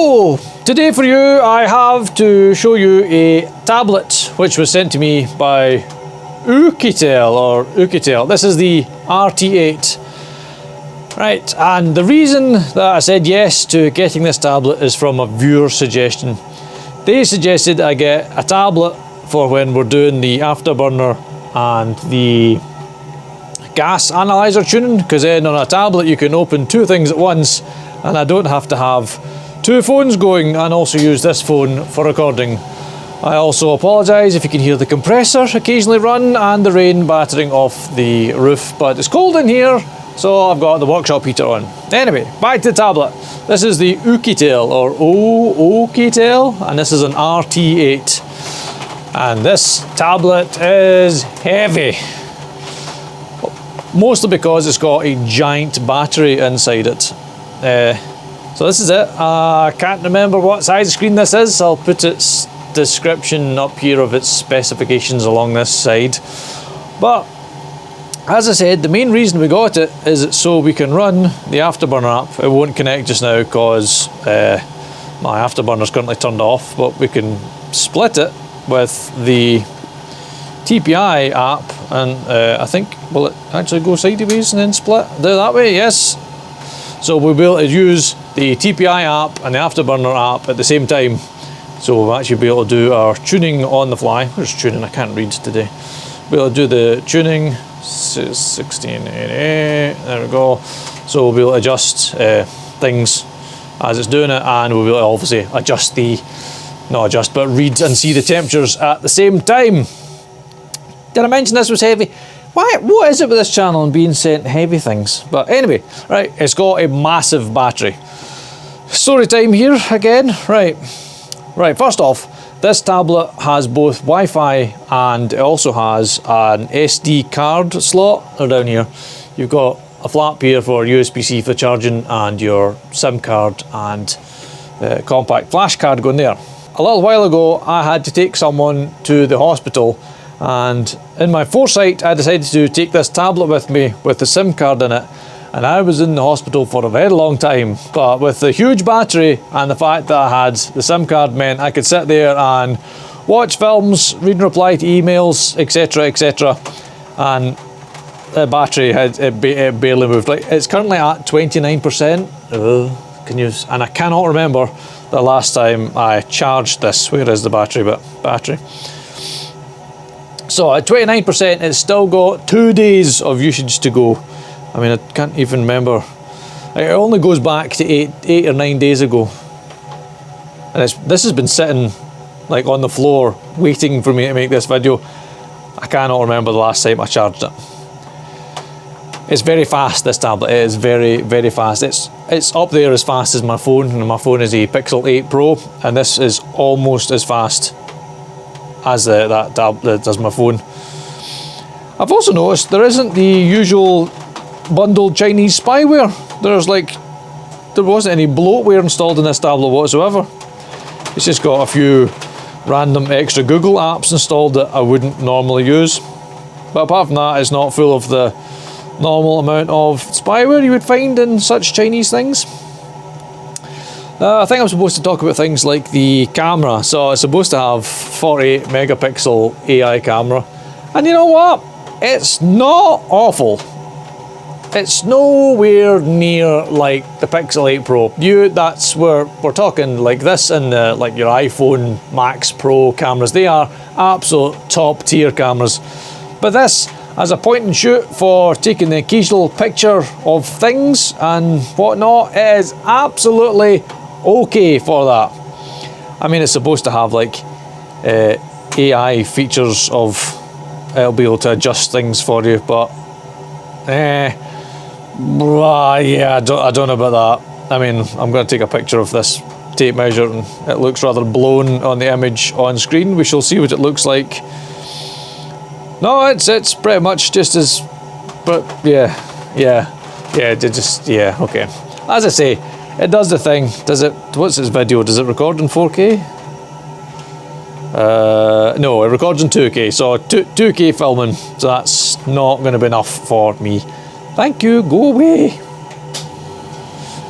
So, today for you I have to show you a tablet which was sent to me by Oukitel. This is the RT8. Right, and the reason that I said yes to getting this tablet is from a viewer suggestion. They suggested I get a tablet for when we're doing the afterburner and the gas analyzer tuning, because then on a tablet you can open two things at once and I don't have to have two phones going and also use this phone for recording. I also apologise if you can hear the compressor occasionally run and the rain battering off the roof, but it's cold in here, so I've got the workshop heater on. Anyway, back to the tablet. This is the Oukitel, or Oukitel, and this is an RT8. And this tablet is heavy. Mostly because it's got a giant battery inside it. So this is it. I can't remember what size screen this is. I'll put its description up here of its specifications along this side. But as I said, the main reason we got it is so we can run the afterburner app. It won't connect just now because my afterburner is currently turned off, but we can split it with the TPI app, and I think, will it actually go sideways and then split? Do it that way? Yes. So we'll be able to use the TPI app and the afterburner app at the same time. So we'll actually be able to do our tuning on the fly. Where's tuning? I can't read today. We'll be able to do the tuning. 1688. There we go. So we'll be able to adjust things as it's doing it, and we'll be able to obviously adjust the, not adjust, but read and see the temperatures at the same time. Did I mention this was heavy? Why? What is it with this channel and being sent heavy things? But anyway, right, it's got a massive battery. Story time here again. Right, first off, this tablet has both Wi-Fi and it also has an SD card slot. They're down here. You've got a flap here for USB-C for charging and your SIM card and compact flash card going there. A little while ago, I had to take someone to the hospital, and in my foresight, I decided to take this tablet with me with the SIM card in it, and I was in the hospital for a very long time. But with the huge battery and the fact that I had the SIM card meant I could sit there and watch films, read and reply to emails, etc, etc, and the battery it barely moved. Like, it's currently at 29%. And I cannot remember the last time I charged this. Where is the battery bit? Battery. So at 29%, it's still got 2 days of usage to go. I mean, I can't even remember. It only goes back to eight or 9 days ago. And this has been sitting like on the floor waiting for me to make this video. I cannot remember the last time I charged it. It's very fast, this tablet. It is very, very fast. It's up there as fast as my phone, and my phone is a Pixel 8 Pro, and this is almost as fast as that tablet does my phone. I've also noticed there isn't the usual bundled Chinese spyware. There wasn't any bloatware installed in this tablet whatsoever. It's just got a few random extra Google apps installed that I wouldn't normally use. But apart from that, it's not full of the normal amount of spyware you would find in such Chinese things. I think I'm supposed to talk about things like the camera. So it's supposed to have 48 megapixel AI camera. And you know what? It's not awful. It's nowhere near like the Pixel 8 Pro. That's where we're talking like this and like your iPhone Max Pro cameras. They are absolute top tier cameras. But this, as a point and shoot for taking the occasional picture of things and whatnot, is absolutely okay for that. I mean, it's supposed to have like AI features of it'll be able to adjust things for you, but yeah, I don't know about that. I mean, I'm going to take a picture of this tape measure and it looks rather blown on the image on screen. We shall see what it looks like. No, it's pretty much just as, but yeah, okay. As I say, it does the thing. Does it? What's this video? Does it record in 4K? No, it records in 2K. So 2K filming. So that's not going to be enough for me. Thank you. Go away.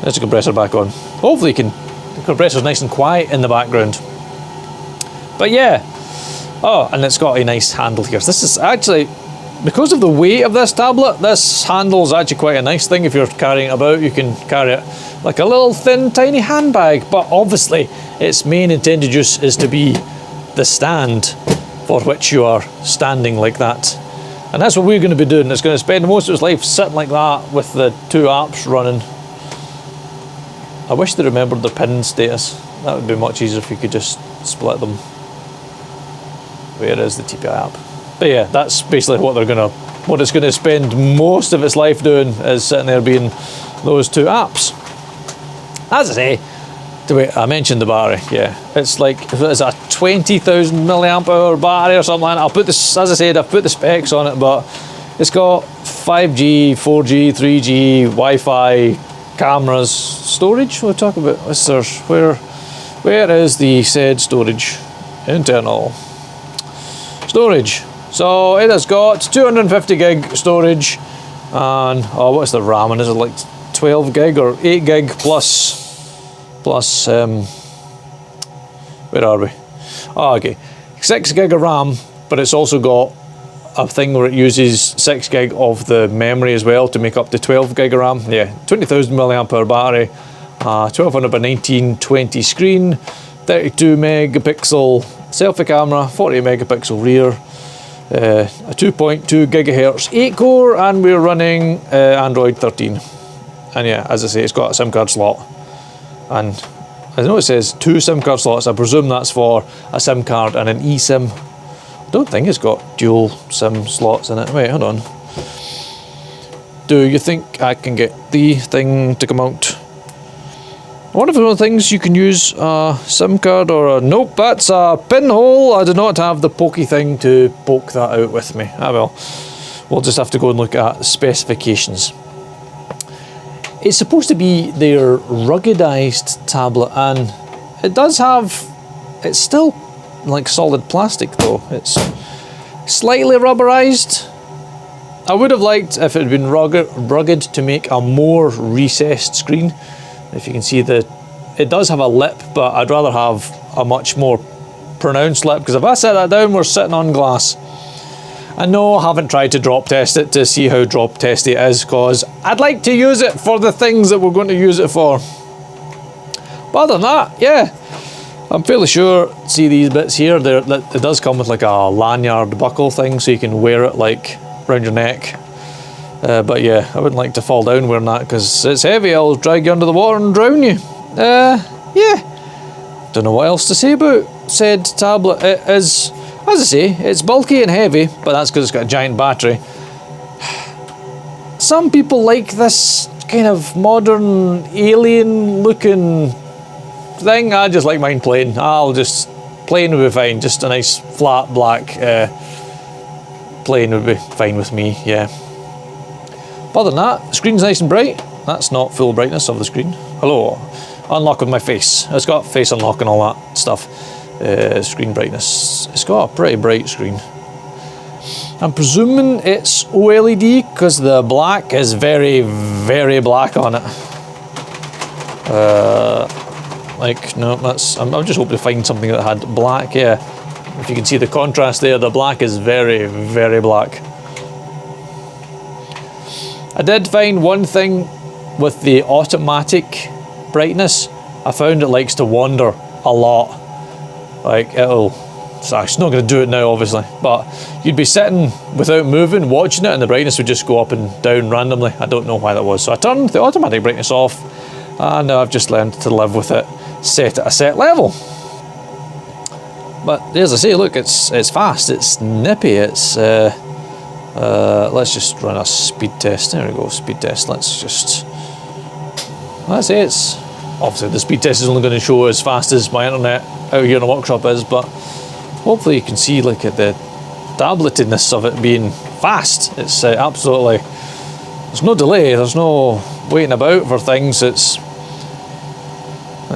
There's the compressor back on. Hopefully you can the compressor's nice and quiet in the background. But yeah, oh, and it's got a nice handle here. This is actually, because of the weight of this tablet, this handle is actually quite a nice thing. If you're carrying it about, you can carry it like a little thin, tiny handbag. But obviously, its main intended use is to be the stand for which you are standing like that. And that's what we're going to be doing. It's going to spend most of its life sitting like that with the two apps running. I wish they remembered the pin status. That would be much easier if you could just split them. Where is the TPI app? But yeah, that's basically what it's going to spend most of its life doing, is sitting there being those two apps. As I say, I mentioned the battery. Yeah, it's like, it's a 20,000 milliamp hour battery or something like that. I'll put this, as I said, I've put the specs on it, but it's got 5G, 4G, 3G, Wi-Fi, cameras, storage. We'll talk about. Where is the said storage? Internal storage. So it has got 250 gig storage, and oh, what's the RAM? And is it like 12 gig or 8 gig plus where are we? Oh, okay, 6 gig of RAM, but it's also got a thing where it uses 6 gig of the memory as well to make up to 12 gig of RAM. Yeah, 20,000 milliamp hour battery, 1200 by 1920 screen, 32 megapixel selfie camera, 40 megapixel rear, a 2.2 gigahertz 8 core, and we're running Android 13. And yeah, as I say, it's got a SIM card slot, and I know it says 2 SIM card slots. I presume that's for a SIM card and an eSIM. I don't think it's got dual SIM slots in it. Wait, hold on. Do you think I can get the thing to come out? I wonder if it's one of the things you can use a SIM card or a... Nope, that's a pinhole. I do not have the pokey thing to poke that out with me. Ah well, we'll just have to go and look at the specifications. It's supposed to be their ruggedized tablet, and it does have... It's still like solid plastic though. It's slightly rubberized. I would have liked if it had been rugged to make a more recessed screen. If you can see it does have a lip, but I'd rather have a much more pronounced lip, because if I set that down, we're sitting on glass. And no, I haven't tried to drop test it to see how drop testy it is, because I'd like to use it for the things that we're going to use it for. But other than that, yeah, I'm fairly sure, see these bits here, it does come with like a lanyard buckle thing, so you can wear it like around your neck. But yeah, I wouldn't like to fall down wearing that, because it's heavy. I'll drag you under the water and drown you. Yeah, don't know what else to say about said tablet. It is, as I say, it's bulky and heavy, but that's because it's got a giant battery. Some people like this kind of modern alien looking thing. I just like mine plain. Plain would be fine. Just a nice flat black plain would be fine with me, yeah. But other than that, the screen's nice and bright. That's not full brightness of the screen. Hello, unlock with my face. It's got face unlock and all that stuff. Screen brightness. It's got a pretty bright screen. I'm presuming it's OLED because the black is very, very black on it. Like, no, I'm just hoping to find something that had black, yeah. If you can see the contrast there, the black is very, very black. I did find one thing with the automatic brightness. I found it likes to wander a lot. Like sorry, it's not going to do it now obviously, but you'd be sitting without moving watching it and the brightness would just go up and down randomly. I don't know why that was. So I turned the automatic brightness off, and now I've just learned to live with it set at a set level. But as I say, look, it's fast, it's nippy, it's let's just run a speed test. There we go, speed test. Let's say it's obviously the speed test is only going to show as fast as my internet out here in the workshop is, but hopefully you can see like at the tabletiness of it being fast. It's absolutely, there's no delay, there's no waiting about for things. That's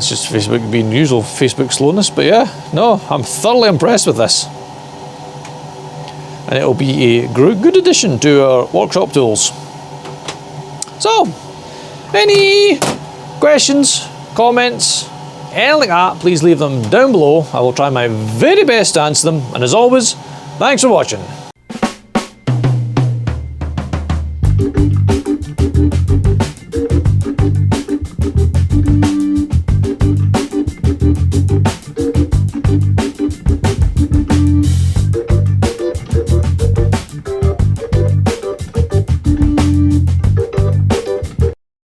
just Facebook being usual Facebook slowness. But yeah, no, I'm thoroughly impressed with this. And it'll be a good addition to our workshop tools. So, any questions, comments, anything like that, please leave them down below. I will try my very best to answer them. And as always, thanks for watching.